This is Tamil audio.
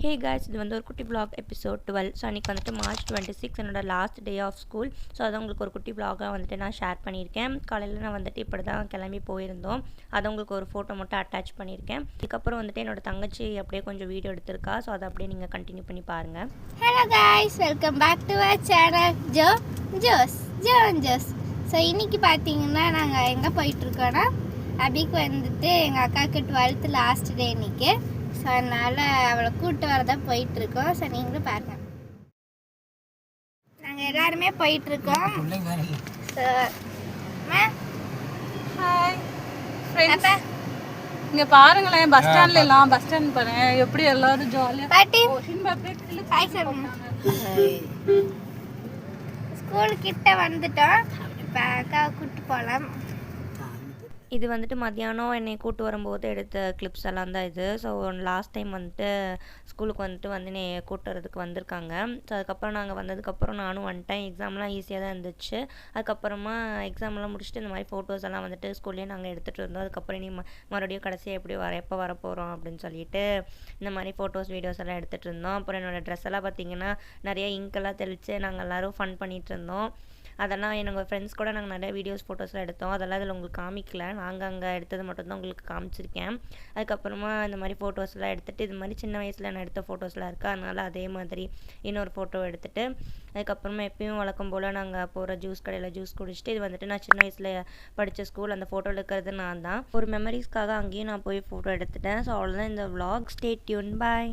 ஹே காய்ஸ், இது வந்து ஒரு குட்டி vlog எபிசோட் 12. ஸோ அன்றைக்கி வந்துட்டு March 26 என்னோட last day of school. So அதை உங்களுக்கு ஒரு குட்டி vlog-ஆக வந்துட்டு நான் ஷேர் பண்ணியிருக்கேன். காலையில் நான் வந்துட்டு இப்படி தான் கிளம்பி போயிருந்தோம். அதை உங்களுக்கு ஒரு ஃபோட்டோ மட்டும் அட்டாச் பண்ணியிருக்கேன். இதுக்கப்புறம் வந்துட்டு என்னோட தங்கச்சி அப்படியே கொஞ்சம் வீடியோ எடுத்திருக்கா. ஸோ அதை அப்படியே நீங்கள் கண்டினியூ பண்ணி பாருங்கள். Hello guys, welcome back to our channel ஜோஸ். ஸோ இன்றைக்கி பார்த்தீங்கன்னா நாங்கள் எங்கே போயிட்டுருக்கோன்னா அபிக்கு வந்துட்டு எங்கள் அக்காவுக்கு 12th லாஸ்ட் டே இன்றைக்கி. ஸோ அதனால் அவளை கூப்பிட்டு வரதான் போயிட்டுருக்கோம். ஸோ நீங்களும் பாருங்க, நாங்கள் எல்லாருமே போயிட்டுருக்கோம். ஸோ இங்க பாருங்களேன், பஸ் ஸ்டாண்ட்ல எல்லாம் பஸ் ஸ்டாண்ட் பாருங்க எப்படி எல்லாரும் ஜாலியா பாட்டி ஹாய் சொல்லுங்க. ஸ்கூல் கிட்ட வந்துட்டோம். இப்போ அக்காவை கூப்பிட்டு போகலாம். இது வந்துட்டு மத்தியானம் என்னை கூட்டு வரும்போது எடுத்த கிளிப்ஸ் எல்லாம் தான் இது. ஸோ லாஸ்ட் டைம் வந்துட்டு ஸ்கூலுக்கு வந்துட்டு என்னை கூட்டு வரதுக்கு வந்திருக்காங்க. ஸோ அதுக்கப்புறம் நாங்கள் வந்ததுக்கப்புறம் நானும் வந்துட்டேன். எக்ஸாம்லாம் ஈஸியாக தான் இருந்துச்சு. அதுக்கப்புறமா எக்ஸாம்லாம் முடிச்சுட்டு இந்த மாதிரி ஃபோட்டோஸ் எல்லாம் வந்துட்டு ஸ்கூல்லேயே நாங்கள் எடுத்துகிட்டு இருந்தோம். அதுக்கப்புறம் இனி மறுபடியும் கடைசியாக எப்போ வர போகிறோம் அப்படின்னு சொல்லிட்டு இந்த மாதிரி ஃபோட்டோஸ் வீடியோஸ் எல்லாம் எடுத்துகிட்டு இருந்தோம். அப்புறம் என்னோடய ட்ரெஸ் எல்லாம் பார்த்திங்கன்னா நிறைய இங்கெல்லாம் தெளித்து நாங்கள் எல்லோரும் ஃபன் பண்ணிகிட்டு இருந்தோம். அதெல்லாம் என்னோடய ஃப்ரெண்ட்ஸ் கூட நாங்கள் நிறைய வீடியோஸ் ஃபோட்டோஸ்லாம் எடுத்தோம். அதெல்லாம் இதில் உங்களுக்கு காமிக்கல, நாங்கள் அங்கே எடுத்தது மட்டும்தான் உங்களுக்கு காமிச்சிருக்கேன். அதுக்கப்புறமா இந்த மாதிரி ஃபோட்டோஸ்லாம் எடுத்துகிட்டு இது மாதிரி சின்ன வயசில் நான் எடுத்த ஃபோட்டோஸ்லாம் இருக்குது. அதனால் அதே மாதிரி இன்னொரு ஃபோட்டோ எடுத்துகிட்டு அதுக்கப்புறமா எப்பயும் வழக்கம் போல் நாங்கள் போகிற ஜூஸ் கடையில் ஜூஸ் குடிச்சிட்டு இது வந்துட்டு நான் சின்ன வயசில் படித்த ஸ்கூல். அந்த ஃபோட்டோவில் இருக்கிறது நான் தான். ஒரு மெமரிஸ்க்காக அங்கேயும் நான் போய் ஃபோட்டோ எடுத்துட்டேன். ஸோ அவ்வளோதான் இந்த vlog. Stay tune. பாய்.